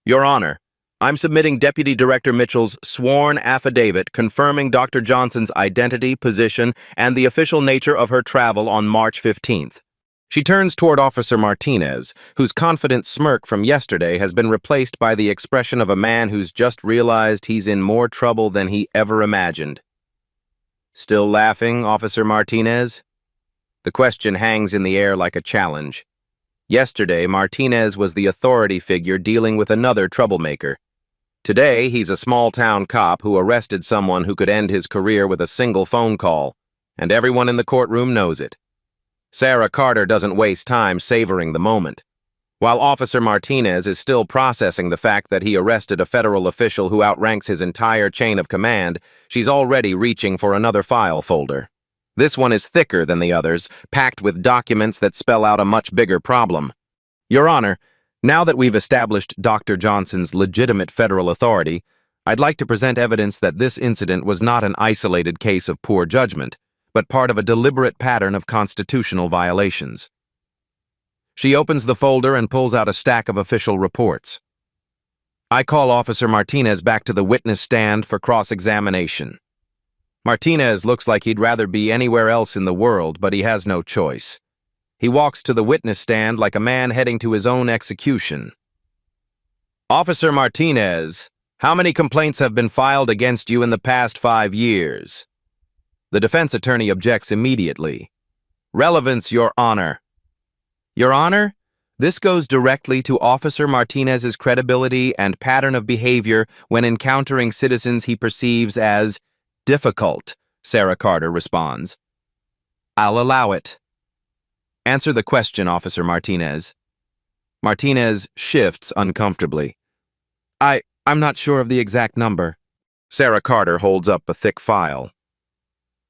[SPEAKER 1] Your Honor, I'm submitting Deputy Director Mitchell's sworn affidavit confirming Dr. Johnson's identity, position, and the official nature of her travel on March 15th. She turns toward Officer Martinez, whose confident smirk from yesterday has been replaced by the expression of a man who's just realized he's in more trouble than he ever imagined. Still laughing, Officer Martinez? The question hangs in the air like a challenge. Yesterday, Martinez was the authority figure dealing with another troublemaker. Today, he's a small-town cop who arrested someone who could end his career with a single phone call, and everyone in the courtroom knows it. Sarah Carter doesn't waste time savoring the moment. While Officer Martinez is still processing the fact that he arrested a federal official who outranks his entire chain of command, she's already reaching for another file folder. This one is thicker than the others, packed with documents that spell out a much bigger problem. Your Honor, now that we've established Dr. Johnson's legitimate federal authority, I'd like to present evidence that this incident was not an isolated case of poor judgment, but part of a deliberate pattern of constitutional violations. She opens the folder and pulls out a stack of official reports. I call Officer Martinez back to the witness stand for cross-examination. Martinez looks like he'd rather be anywhere else in the world, but he has no choice. He walks to the witness stand like a man heading to his own execution. Officer Martinez, how many complaints have been filed against you in the past 5 years? The defense attorney objects immediately. Relevance, Your Honor. Your Honor, this goes directly to Officer Martinez's credibility and pattern of behavior when encountering citizens he perceives as difficult, Sarah Carter responds. I'll allow it. Answer the question, Officer Martinez. Martinez shifts uncomfortably. I'm not sure of the exact number. Sarah Carter holds up a thick file.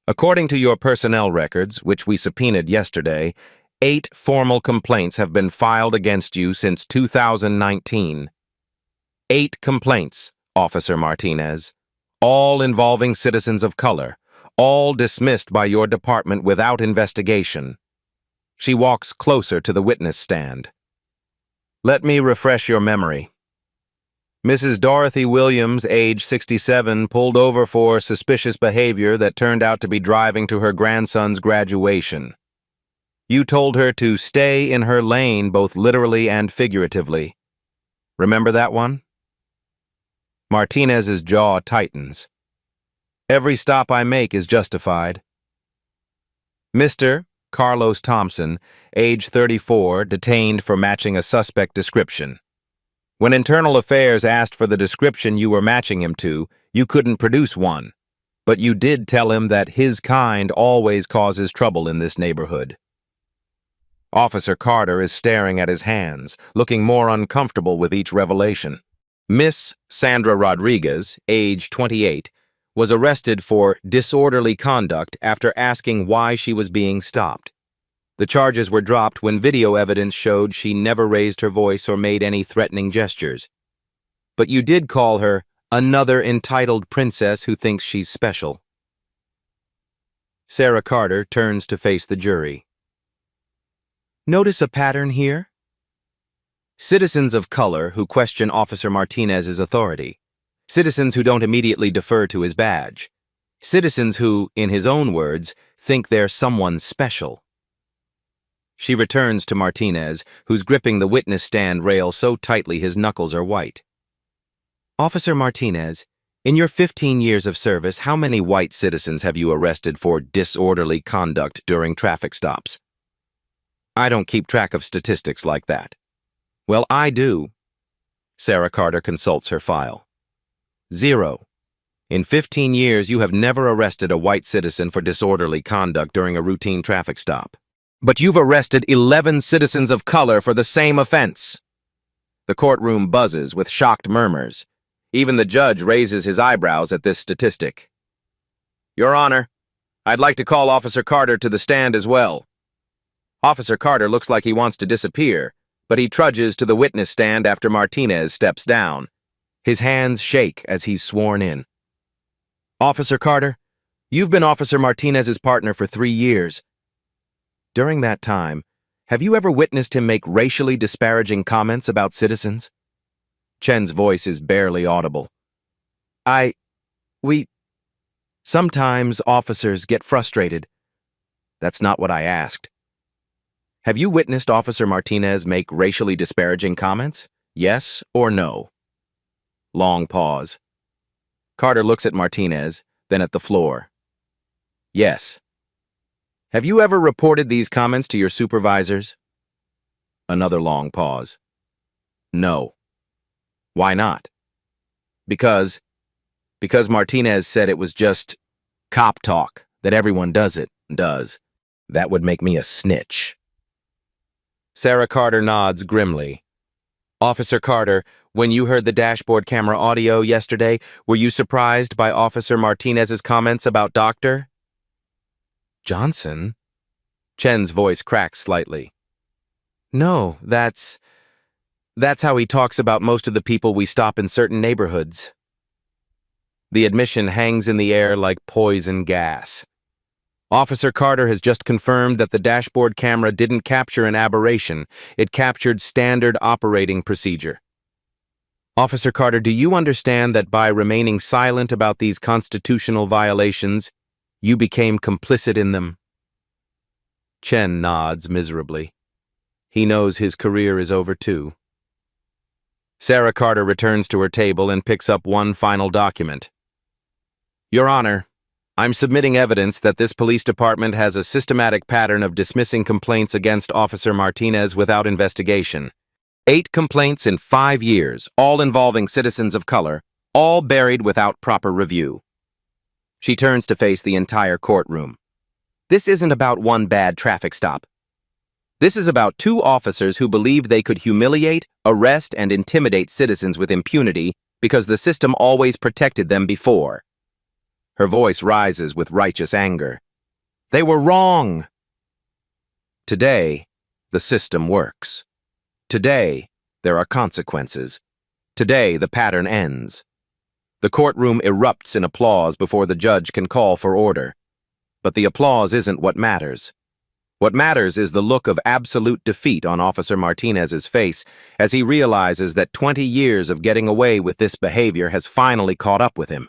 [SPEAKER 1] According to your personnel records, which we subpoenaed yesterday, 8 formal complaints have been filed against you since 2019. 8 complaints, Officer Martinez. All involving citizens of color, all dismissed by your department without investigation. She walks closer to the witness stand. Let me refresh your memory. Mrs. Dorothy Williams, age 67, pulled over for suspicious behavior that turned out to be driving to her grandson's graduation. You told her to stay in her lane both literally and figuratively. Remember that one? Martinez's jaw tightens. Every stop I make is justified. Mr. Carlos Thompson, age 34, detained for matching a suspect description. When Internal Affairs asked for the description you were matching him to, you couldn't produce one, but you did tell him that his kind always causes trouble in this neighborhood. Officer Carter is staring at his hands, looking more uncomfortable with each revelation. Miss Sandra Rodriguez, age 28, was arrested for disorderly conduct after asking why she was being stopped. The charges were dropped when video evidence showed she never raised her voice or made any threatening gestures. But you did call her another entitled princess who thinks she's special. Sarah Carter turns to face the jury. Notice a pattern here? Citizens of color who question Officer Martinez's authority. Citizens who don't immediately defer to his badge. Citizens who, in his own words, think they're someone special. She returns to Martinez, who's gripping the witness stand rail so tightly his knuckles are white. Officer Martinez, in your 15 years of service, how many white citizens have you arrested for disorderly conduct during traffic stops? I don't keep track of statistics like that. Well, I do. Sarah Carter consults her file. 0. In 15 years, you have never arrested a white citizen for disorderly conduct during a routine traffic stop. But you've arrested 11 citizens of color for the same offense. The courtroom buzzes with shocked murmurs. Even the judge raises his eyebrows at this statistic. Your Honor, I'd like to call Officer Carter to the stand as well. Officer Carter looks like he wants to disappear, but he trudges to the witness stand after Martinez steps down. His hands shake as he's sworn in. Officer Carter, you've been Officer Martinez's partner for 3 years. During that time, have you ever witnessed him make racially disparaging comments about citizens? Chen's voice is barely audible. We... Sometimes officers get frustrated. That's not what I asked. Have you witnessed Officer Martinez make racially disparaging comments? Yes or no? Long pause. Carter looks at Martinez, then at the floor. Yes. Have you ever reported these comments to your supervisors? Another long pause. No. Why not? Because Martinez said it was just cop talk, that everyone does. That would make me a snitch. Sarah Carter nods grimly. Officer Carter, when you heard the dashboard camera audio yesterday, were you surprised by Officer Martinez's comments about Dr. Johnson? Chen's voice cracks slightly. No, that's how he talks about most of the people we stop in certain neighborhoods. The admission hangs in the air like poison gas. Officer Carter has just confirmed that the dashboard camera didn't capture an aberration. It captured standard operating procedure. Officer Carter, do you understand that by remaining silent about these constitutional violations, you became complicit in them? Chen nods miserably. He knows his career is over too. Sarah Carter returns to her table and picks up one final document. Your Honor, I'm submitting evidence that this police department has a systematic pattern of dismissing complaints against Officer Martinez without investigation. 8 complaints in 5 years, all involving citizens of color, all buried without proper review. She turns to face the entire courtroom. This isn't about one bad traffic stop. This is about 2 officers who believed they could humiliate, arrest, and intimidate citizens with impunity because the system always protected them before. Her voice rises with righteous anger. They were wrong. Today, the system works. Today, there are consequences. Today, the pattern ends. The courtroom erupts in applause before the judge can call for order. But the applause isn't what matters. What matters is the look of absolute defeat on Officer Martinez's face as he realizes that 20 years of getting away with this behavior has finally caught up with him.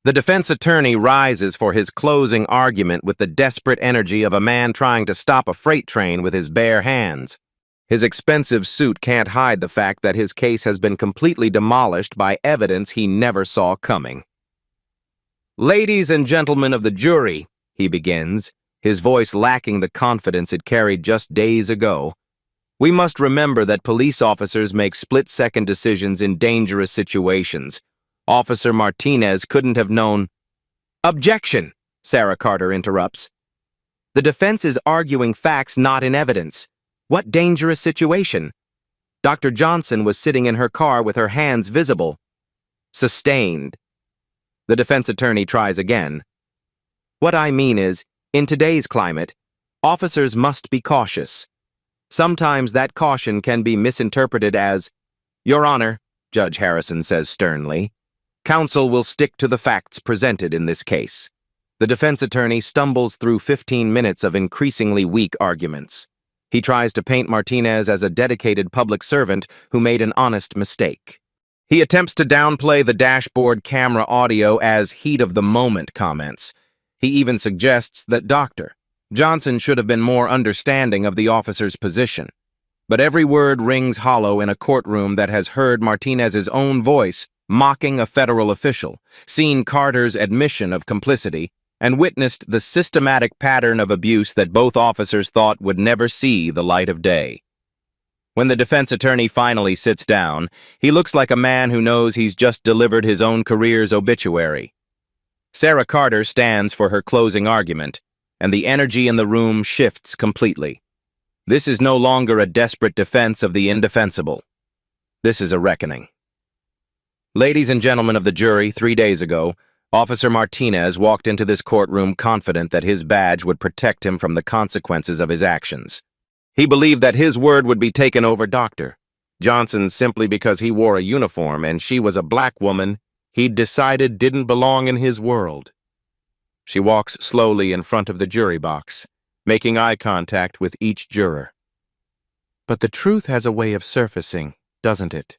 [SPEAKER 1] The defense attorney rises for his closing argument with the desperate energy of a man trying to stop a freight train with his bare hands. His expensive suit can't hide the fact that his case has been completely demolished by evidence he never saw coming. Ladies and gentlemen of the jury, he begins, his voice lacking the confidence it carried just days ago. We must remember that police officers make split-second decisions in dangerous situations. Officer Martinez couldn't have known. Objection, Sarah Carter interrupts. The defense is arguing facts not in evidence. What dangerous situation? Dr. Johnson was sitting in her car with her hands visible. Sustained. The defense attorney tries again. What I mean is, in today's climate, officers must be cautious. Sometimes that caution can be misinterpreted as, Your Honor, Judge Harrison says sternly, counsel will stick to the facts presented in this case. The defense attorney stumbles through 15 minutes of increasingly weak arguments. He tries to paint Martinez as a dedicated public servant who made an honest mistake. He attempts to downplay the dashboard camera audio as heat-of-the-moment comments. He even suggests that Dr. Johnson should have been more understanding of the officer's position. But every word rings hollow in a courtroom that has heard Martinez's own voice mocking a federal official, seen Carter's admission of complicity, and witnessed the systematic pattern of abuse that both officers thought would never see the light of day. When the defense attorney finally sits down, he looks like a man who knows he's just delivered his own career's obituary. Sarah Carter stands for her closing argument, and the energy in the room shifts completely. This is no longer a desperate defense of the indefensible. This is a reckoning. Ladies and gentlemen of the jury, 3 days ago, Officer Martinez walked into this courtroom confident that his badge would protect him from the consequences of his actions. He believed that his word would be taken over Dr. Johnson simply because he wore a uniform and she was a black woman he'd decided didn't belong in his world. She walks slowly in front of the jury box, making eye contact with each juror. But the truth has a way of surfacing, doesn't it?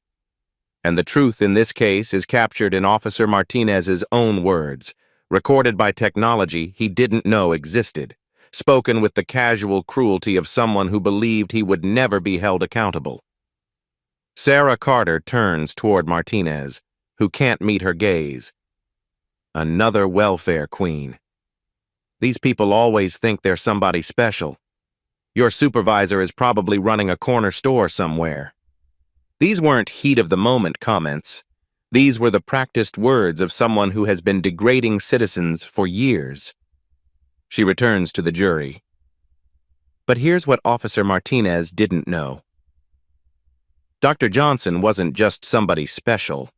[SPEAKER 1] And the truth in this case is captured in Officer Martinez's own words, recorded by technology he didn't know existed, spoken with the casual cruelty of someone who believed he would never be held accountable. Sarah Carter turns toward Martinez, who can't meet her gaze. Another welfare queen. These people always think they're somebody special. Your supervisor is probably running a corner store somewhere. These weren't heat-of-the-moment comments. These were the practiced words of someone who has been degrading citizens for years. She returns to the jury. But here's what Officer Martinez didn't know. Dr. Johnson wasn't just somebody special.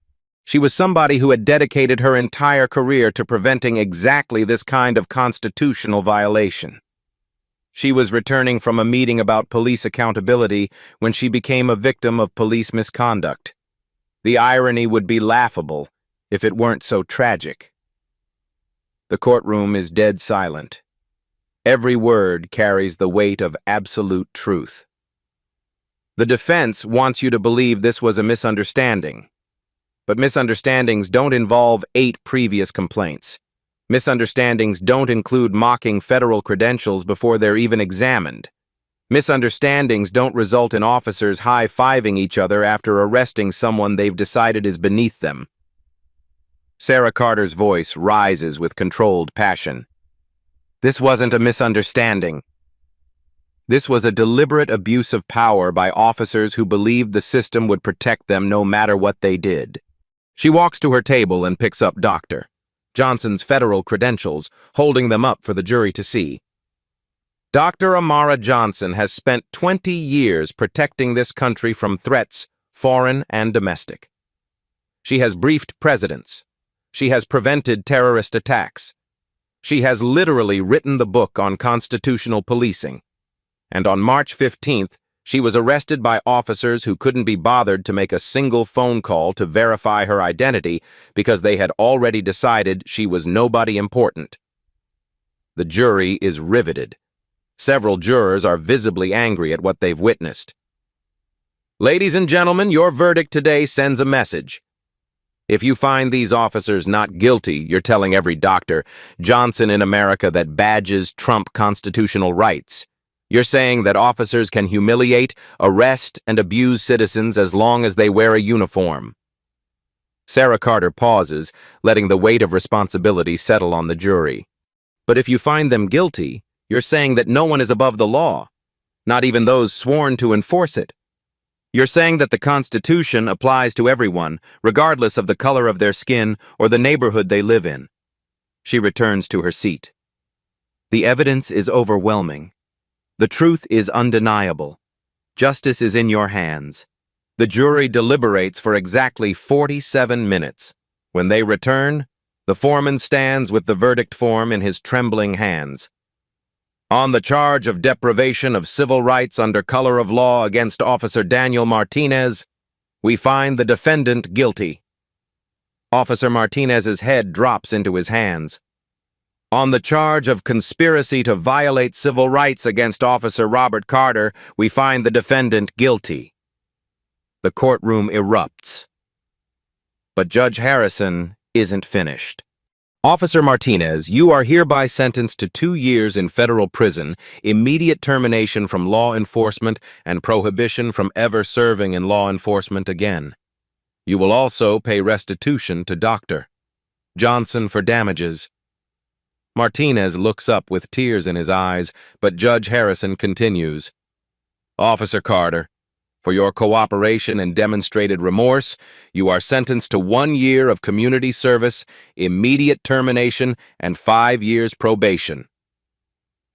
[SPEAKER 1] She was somebody who had dedicated her entire career to preventing exactly this kind of constitutional violation. She was returning from a meeting about police accountability when she became a victim of police misconduct. The irony would be laughable if it weren't so tragic. The courtroom is dead silent. Every word carries the weight of absolute truth. The defense wants you to believe this was a misunderstanding. But misunderstandings don't involve 8 previous complaints. Misunderstandings don't include mocking federal credentials before they're even examined. Misunderstandings don't result in officers high-fiving each other after arresting someone they've decided is beneath them. Sarah Carter's voice rises with controlled passion. This wasn't a misunderstanding. This was a deliberate abuse of power by officers who believed the system would protect them no matter what they did. She walks to her table and picks up Dr. Johnson's federal credentials, holding them up for the jury to see. Dr. Amara Johnson has spent 20 years protecting this country from threats, foreign and domestic. She has briefed presidents. She has prevented terrorist attacks. She has literally written the book on constitutional policing. And on March 15th, she was arrested by officers who couldn't be bothered to make a single phone call to verify her identity because they had already decided she was nobody important. The jury is riveted. Several jurors are visibly angry at what they've witnessed. Ladies and gentlemen, your verdict today sends a message. If you find these officers not guilty, you're telling every Dr. Johnson in America that badges trump constitutional rights. You're saying that officers can humiliate, arrest, and abuse citizens as long as they wear a uniform. Sarah Carter pauses, letting the weight of responsibility settle on the jury. But if you find them guilty, you're saying that no one is above the law, not even those sworn to enforce it. You're saying that the Constitution applies to everyone, regardless of the color of their skin or the neighborhood they live in. She returns to her seat. The evidence is overwhelming. The truth is undeniable. Justice is in your hands. The jury deliberates for exactly 47 minutes. When they return, the foreman stands with the verdict form in his trembling hands. On the charge of deprivation of civil rights under color of law against Officer Daniel Martinez, we find the defendant guilty. Officer Martinez's head drops into his hands. On the charge of conspiracy to violate civil rights against Officer Robert Carter, we find the defendant guilty. The courtroom erupts. But Judge Harrison isn't finished. Officer Martinez, you are hereby sentenced to 2 years in federal prison, immediate termination from law enforcement, and prohibition from ever serving in law enforcement again. You will also pay restitution to Dr. Johnson for damages. Martinez looks up with tears in his eyes, but Judge Harrison continues. Officer Carter, for your cooperation and demonstrated remorse, you are sentenced to 1 year of community service, immediate termination, and 5 years probation.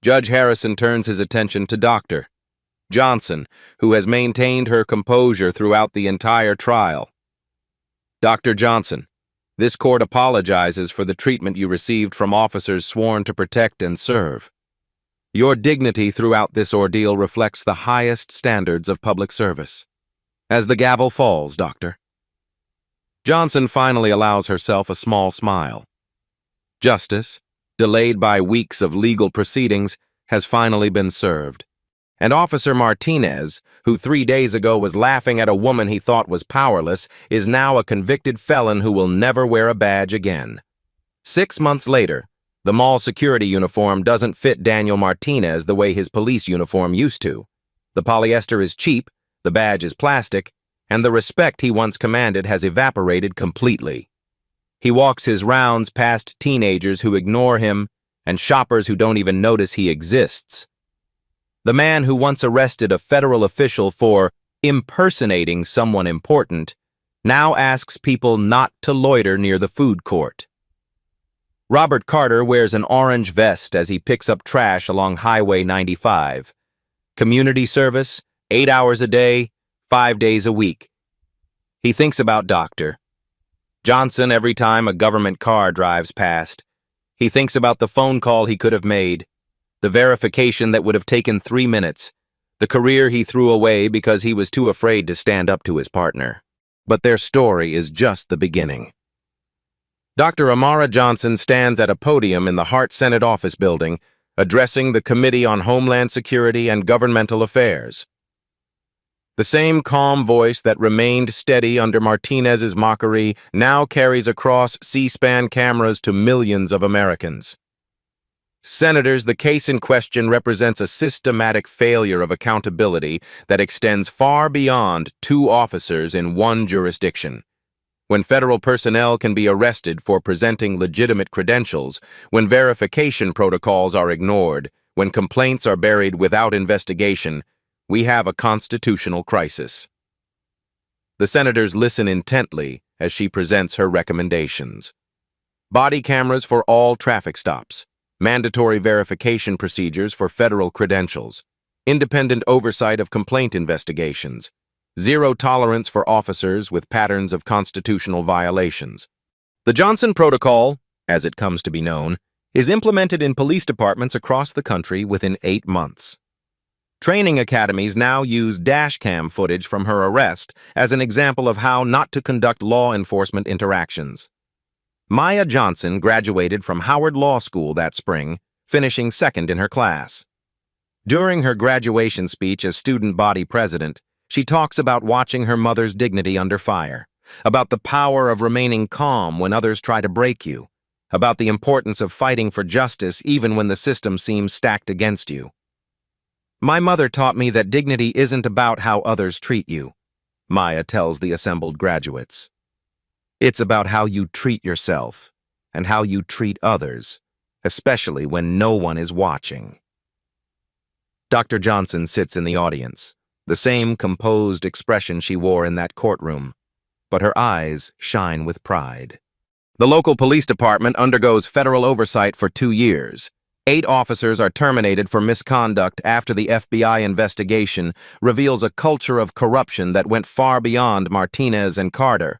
[SPEAKER 1] Judge Harrison turns his attention to Dr. Johnson, who has maintained her composure throughout the entire trial. Dr. Johnson, this court apologizes for the treatment you received from officers sworn to protect and serve. Your dignity throughout this ordeal reflects the highest standards of public service. As the gavel falls, Doctor. Johnson finally allows herself a small smile. Justice, delayed by weeks of legal proceedings, has finally been served. And Officer Martinez, who 3 days ago was laughing at a woman he thought was powerless, is now a convicted felon who will never wear a badge again. 6 months later, the mall security uniform doesn't fit Daniel Martinez the way his police uniform used to. The polyester is cheap, the badge is plastic, and the respect he once commanded has evaporated completely. He walks his rounds past teenagers who ignore him and shoppers who don't even notice he exists. The man who once arrested a federal official for impersonating someone important now asks people not to loiter near the food court. Robert Carter wears an orange vest as he picks up trash along Highway 95. Community service, 8 hours a day, 5 days a week. He thinks about Dr. Johnson every time a government car drives past. He thinks about the phone call he could have made, the verification that would have taken 3 minutes, the career he threw away because he was too afraid to stand up to his partner. But their story is just the beginning. Dr. Amara Johnson stands at a podium in the Hart Senate office building, addressing the Committee on Homeland Security and Governmental Affairs. The same calm voice that remained steady under Martinez's mockery now carries across C-SPAN cameras to millions of Americans. Senators, the case in question represents a systematic failure of accountability that extends far beyond 2 officers in one jurisdiction. When federal personnel can be arrested for presenting legitimate credentials, when verification protocols are ignored, when complaints are buried without investigation, we have a constitutional crisis. The senators listen intently as she presents her recommendations. Body cameras for all traffic stops. Mandatory verification procedures for federal credentials, independent oversight of complaint investigations, zero tolerance for officers with patterns of constitutional violations. The Johnson Protocol, as it comes to be known, is implemented in police departments across the country within 8 months. Training academies now use dashcam footage from her arrest as an example of how not to conduct law enforcement interactions. Maya Johnson graduated from Howard Law School that spring, finishing second in her class. During her graduation speech as student body president, she talks about watching her mother's dignity under fire, about the power of remaining calm when others try to break you, about the importance of fighting for justice even when the system seems stacked against you. My mother taught me that dignity isn't about how others treat you, Maya tells the assembled graduates. It's about how you treat yourself and how you treat others, especially when no one is watching. Dr. Johnson sits in the audience, the same composed expression she wore in that courtroom, but her eyes shine with pride. The local police department undergoes federal oversight for 2 years. 8 officers are terminated for misconduct after the FBI investigation reveals a culture of corruption that went far beyond Martinez and Carter.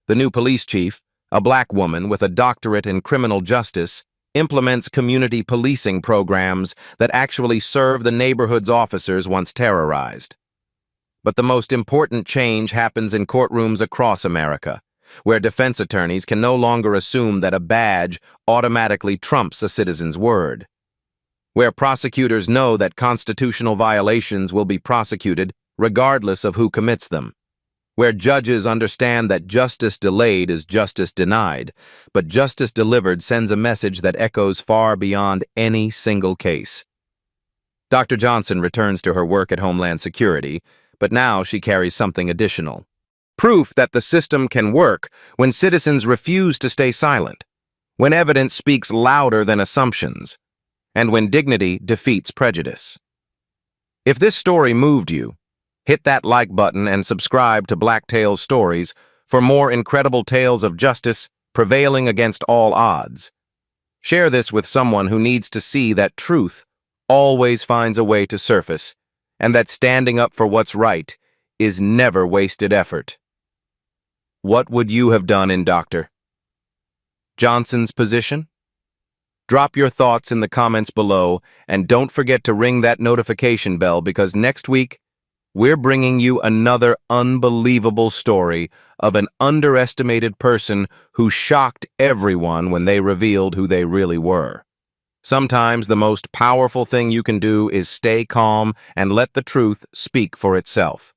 [SPEAKER 1] The new police chief, a black woman with a doctorate in criminal justice, implements community policing programs that actually serve the neighborhood's officers once terrorized. But the most important change happens in courtrooms across America, where defense attorneys can no longer assume that a badge automatically trumps a citizen's word, where prosecutors know that constitutional violations will be prosecuted regardless of who commits them, where judges understand that justice delayed is justice denied, but justice delivered sends a message that echoes far beyond any single case. Dr. Johnson returns to her work at Homeland Security, but now she carries something additional. Proof that the system can work when citizens refuse to stay silent, when evidence speaks louder than assumptions, and when dignity defeats prejudice. If this story moved you, hit that like button and subscribe to Black Tales Stories for more incredible tales of justice prevailing against all odds. Share this with someone who needs to see that truth always finds a way to surface, and that standing up for what's right is never wasted effort. What would you have done in Dr. Johnson's position? Drop your thoughts in the comments below, and don't forget to ring that notification bell because next week, we're bringing you another unbelievable story of an underestimated person who shocked everyone when they revealed who they really were. Sometimes the most powerful thing you can do is stay calm and let the truth speak for itself.